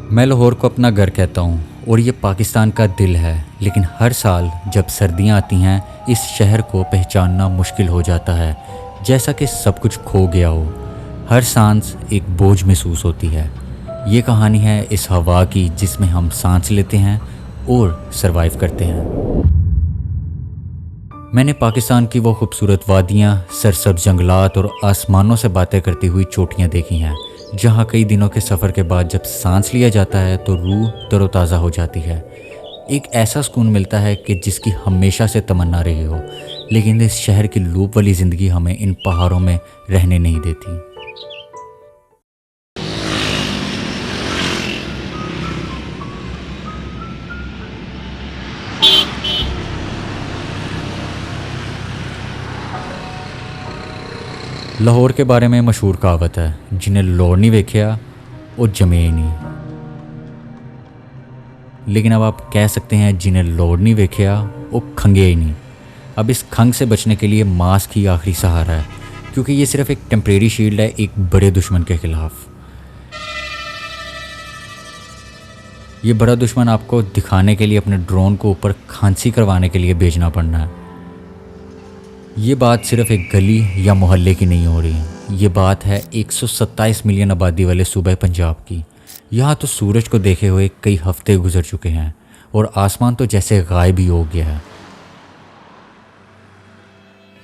मैं लाहौर को अपना घर कहता हूँ और ये पाकिस्तान का दिल है, लेकिन हर साल जब सर्दियाँ आती हैं इस शहर को पहचानना मुश्किल हो जाता है, जैसा कि सब कुछ खो गया हो। हर सांस एक बोझ महसूस होती है। ये कहानी है इस हवा की जिसमें हम सांस लेते हैं और सरवाइव करते हैं। मैंने पाकिस्तान की वो खूबसूरत वादियाँ, सरसब्ज जंगलात और आसमानों से बातें करती हुई चोटियाँ देखी हैं, जहाँ कई दिनों के सफ़र के बाद जब सांस लिया जाता है तो रूह तरोताज़ा हो जाती है। एक ऐसा सुकून मिलता है कि जिसकी हमेशा से तमन्ना रही हो, लेकिन इस शहर की लूप वाली ज़िंदगी हमें इन पहाड़ों में रहने नहीं देती। लाहौर के बारे में मशहूर कहावत है, जिन्हें लाहौर नहीं वेख्या वो जमे ही नहीं। लेकिन अब आप कह सकते हैं जिन्हें लाहौर नहीं वेख्या वो खंगे ही नहीं। अब इस खंग से बचने के लिए मास्क ही आखिरी सहारा है, क्योंकि ये सिर्फ एक टेम्परेरी शील्ड है एक बड़े दुश्मन के खिलाफ। ये बड़ा दुश्मन आपको दिखाने के लिए अपने ड्रोन को ऊपर खांसी करवाने के लिए भेजना पड़ना है। ये बात सिर्फ एक गली या मोहल्ले की नहीं हो रही, ये बात है 127 मिलियन आबादी वाले सूबे पंजाब की। यहाँ तो सूरज को देखे हुए कई हफ्ते गुजर चुके हैं और आसमान तो जैसे गायब ही हो गया है।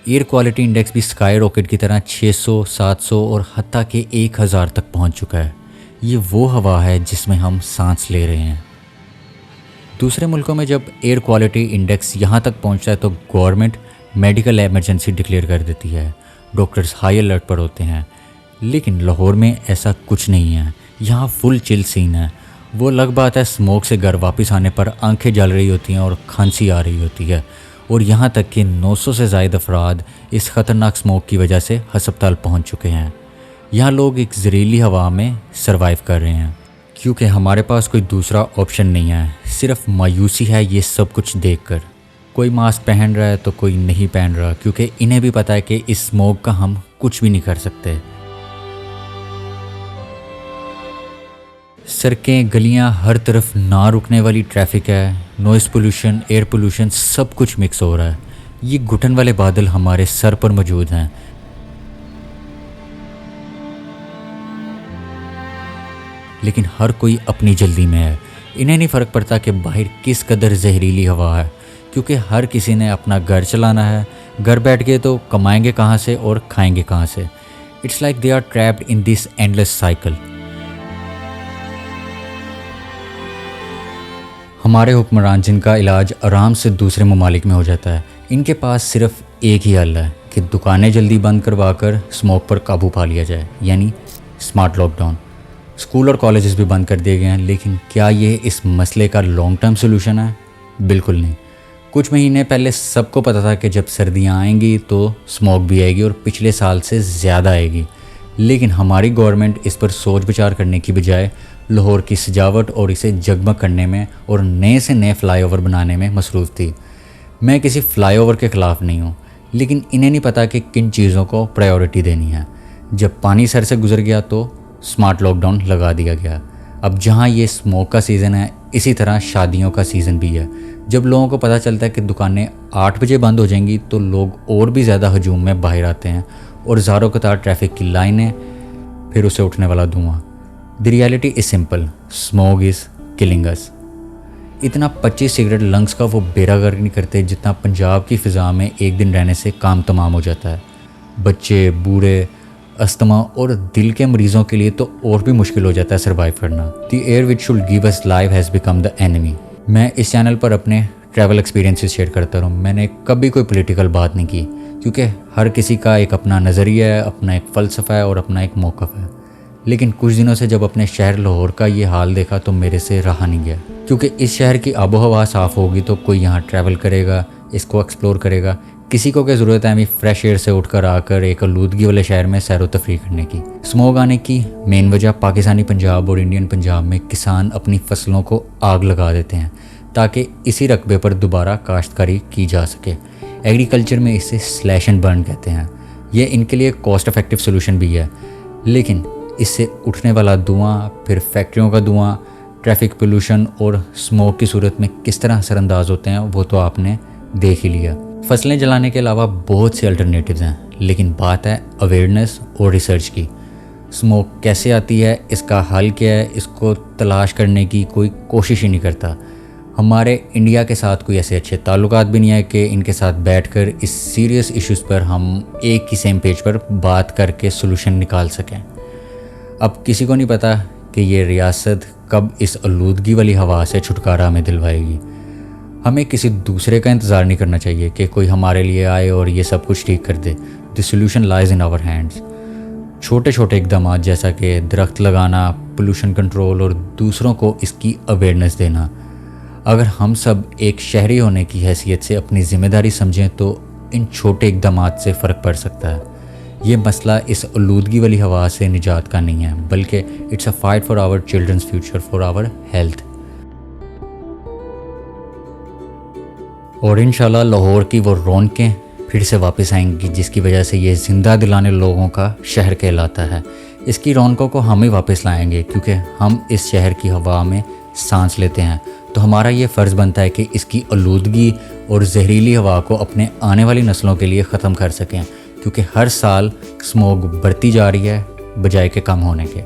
एयर क्वालिटी इंडेक्स भी स्काई रॉकेट की तरह 600, 700 और हत्ता के 1000 तक पहुँच चुका है। ये वो हवा है जिसमें हम सांस ले रहे हैं। दूसरे मुल्कों में जब एयर क्वालिटी इंडेक्स यहाँ तक पहुँचता है तो गवर्नमेंट मेडिकल इमरजेंसी डिक्लेयर कर देती है, डॉक्टर्स हाई अलर्ट पर होते हैं। लेकिन लाहौर में ऐसा कुछ नहीं है। यहाँ फुल चिल सीन है। वो अलग बात है स्मोक से घर वापस आने पर आंखें जल रही होती हैं और खांसी आ रही होती है, और यहाँ तक कि 900 से ज़ायद अफराद इस ख़तरनाक स्मोक की वजह से हस्पताल पहुँच चुके हैं। यहाँ लोग एक जहरीली हवा में सरवाइव कर रहे हैं, क्योंकि हमारे पास कोई दूसरा ऑप्शन नहीं है। सिर्फ मायूसी है ये सब कुछ देखकर। कोई मास्क पहन रहा है तो कोई नहीं पहन रहा, क्योंकि इन्हें भी पता है कि इस स्मोक का हम कुछ भी नहीं कर सकते। सड़कें, गलियां, हर तरफ ना रुकने वाली ट्रैफिक है, नॉइस पोल्यूशन, एयर पोल्यूशन, सब कुछ मिक्स हो रहा है। ये घुटन वाले बादल हमारे सर पर मौजूद हैं, लेकिन हर कोई अपनी जल्दी में है। इन्हें नहीं फ़र्क पड़ता कि बाहर किस कदर जहरीली हवा है, क्योंकि हर किसी ने अपना घर चलाना है। घर बैठ के तो कमाएंगे कहाँ से और खाएंगे कहाँ से। It's like they are trapped in this endless cycle. हमारे हुक्मरान जिनका इलाज आराम से दूसरे ममालिक में हो जाता है, इनके पास सिर्फ एक ही हल है कि दुकानें जल्दी बंद करवा कर स्मोक पर काबू पा लिया जाए, यानी स्मार्ट लॉकडाउन। स्कूल और कॉलेजेस भी बंद कर दिए गए हैं, लेकिन क्या ये इस मसले का लॉन्ग टर्म सोल्यूशन है? बिल्कुल नहीं। कुछ महीने पहले सबको पता था कि जब सर्दियाँ आएंगी तो स्मोक भी आएगी और पिछले साल से ज़्यादा आएगी, लेकिन हमारी गवर्नमेंट इस पर सोच विचार करने की बजाय लाहौर की सजावट और इसे जगमग करने में और नए से नए फ्लाईओवर बनाने में मसरूफ़ थी। मैं किसी फ्लाईओवर के ख़िलाफ़ नहीं हूँ, लेकिन इन्हें नहीं पता कि किन चीज़ों को प्रायोरिटी देनी है। जब पानी सर से गुजर गया तो स्मार्ट लॉकडाउन लगा दिया गया। अब जहाँ ये स्मोक का सीज़न है, इसी तरह शादियों का सीज़न भी है। जब लोगों को पता चलता है कि दुकानें 8 बजे बंद हो जाएंगी तो लोग और भी ज़्यादा हजूम में बाहर आते हैं, और ज़ारों कतार ट्रैफिक की लाइनें, फिर उसे उठने वाला धुआं। The reality is simple, smoke is killing us. इतना 25 सिगरेट लंग्स का वो बेड़ा गर्क नहीं करते जितना पंजाब की फ़िज़ा में एक दिन रहने से काम तमाम हो जाता है। बच्चे, बूढ़े, अस्थमा और दिल के मरीज़ों के लिए तो और भी मुश्किल हो जाता है सर्वाइव करना। The air which should give us life has become the enemy. मैं इस चैनल पर अपने ट्रैवल एक्सपीरियंसेस शेयर करता रहूँ। मैंने कभी कोई पॉलिटिकल बात नहीं की, क्योंकि हर किसी का एक अपना नज़रिया है, अपना एक फ़लसफ़ा है और अपना एक मौक़िफ़ है। लेकिन कुछ दिनों से जब अपने शहर लाहौर का ये हाल देखा तो मेरे से रहा नहीं गया, क्योंकि इस शहर की आबो हवा साफ़ होगी तो कोई यहाँ ट्रैवल करेगा, इसको एक्सप्लोर करेगा। किसी को क्या ज़रूरत है हमें फ्रेश एयर से उठकर आकर एक आलूदगी वाले शहर में सैर व तफरीह करने की। स्मोक आने की मेन वजह पाकिस्तानी पंजाब और इंडियन पंजाब में किसान अपनी फसलों को आग लगा देते हैं ताकि इसी रकबे पर दोबारा काश्तकारी की जा सके। एग्रीकल्चर में इसे स्लैश एंड बर्न कहते हैं। ये इनके लिए कॉस्ट इफेक्टिव सोल्यूशन भी है, लेकिन इससे उठने वाला धुआं, फिर फैक्ट्रियों का धुआं, ट्रैफिक पोल्यूशन और स्मोक की सूरत में किस तरह असरअंदाज होते हैं वो तो आपने देख ही लिया। फसलें जलाने के अलावा बहुत से अल्टरनेटिव्स हैं, लेकिन बात है अवेयरनेस और रिसर्च की। स्मोक कैसे आती है, इसका हल क्या है, इसको तलाश करने की कोई कोशिश ही नहीं करता। हमारे इंडिया के साथ कोई ऐसे अच्छे ताल्लुकात भी नहीं है कि इनके साथ बैठकर इस सीरियस इश्यूज़ पर हम एक ही सेम पेज पर बात करके सोल्यूशन निकाल सकें। अब किसी को नहीं पता कि ये रियासत कब इस आलूदगी वाली हवा से छुटकारा हमें दिलवाएगी। हमें किसी दूसरे का इंतज़ार नहीं करना चाहिए कि कोई हमारे लिए आए और ये सब कुछ ठीक कर दे। The solution lies in our hands. छोटे छोटे इकदाम जैसा कि दरख्त लगाना, पोल्यूशन कंट्रोल और दूसरों को इसकी अवेयरनेस देना। अगर हम सब एक शहरी होने की हैसियत से अपनी ज़िम्मेदारी समझें तो इन छोटे इकदाम से फ़र्क पड़ सकता है। ये मसला इस आलूदगी वाली हवा से निजात का नहीं है, बल्कि it's a fight for our children's future, for our health. और इंशाल्लाह लाहौर की वो रौनकें फिर से वापस आएंगी, जिसकी वजह से ये ज़िंदा दिलाने लोगों का शहर कहलाता है। इसकी रौनकों को हम ही वापस लाएंगे, क्योंकि हम इस शहर की हवा में सांस लेते हैं। तो हमारा ये फ़र्ज़ बनता है कि इसकी आलूदगी और जहरीली हवा को अपने आने वाली नस्लों के लिए ख़त्म कर सकें, क्योंकि हर साल स्मोक बढ़ती जा रही है बजाय के कम होने के।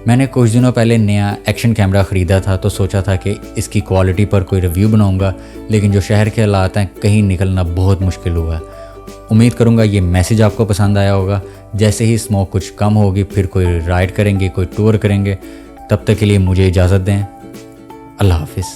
मैंने कुछ दिनों पहले नया एक्शन कैमरा ख़रीदा था, तो सोचा था कि इसकी क्वालिटी पर कोई रिव्यू बनाऊंगा, लेकिन जो शहर के हालात हैं कहीं निकलना बहुत मुश्किल हुआ है। उम्मीद करूंगा ये मैसेज आपको पसंद आया होगा। जैसे ही स्मोक कुछ कम होगी फिर कोई राइड करेंगे, कोई टूर करेंगे। तब तक के लिए मुझे इजाज़त दें। अल्लाह हाफिज़।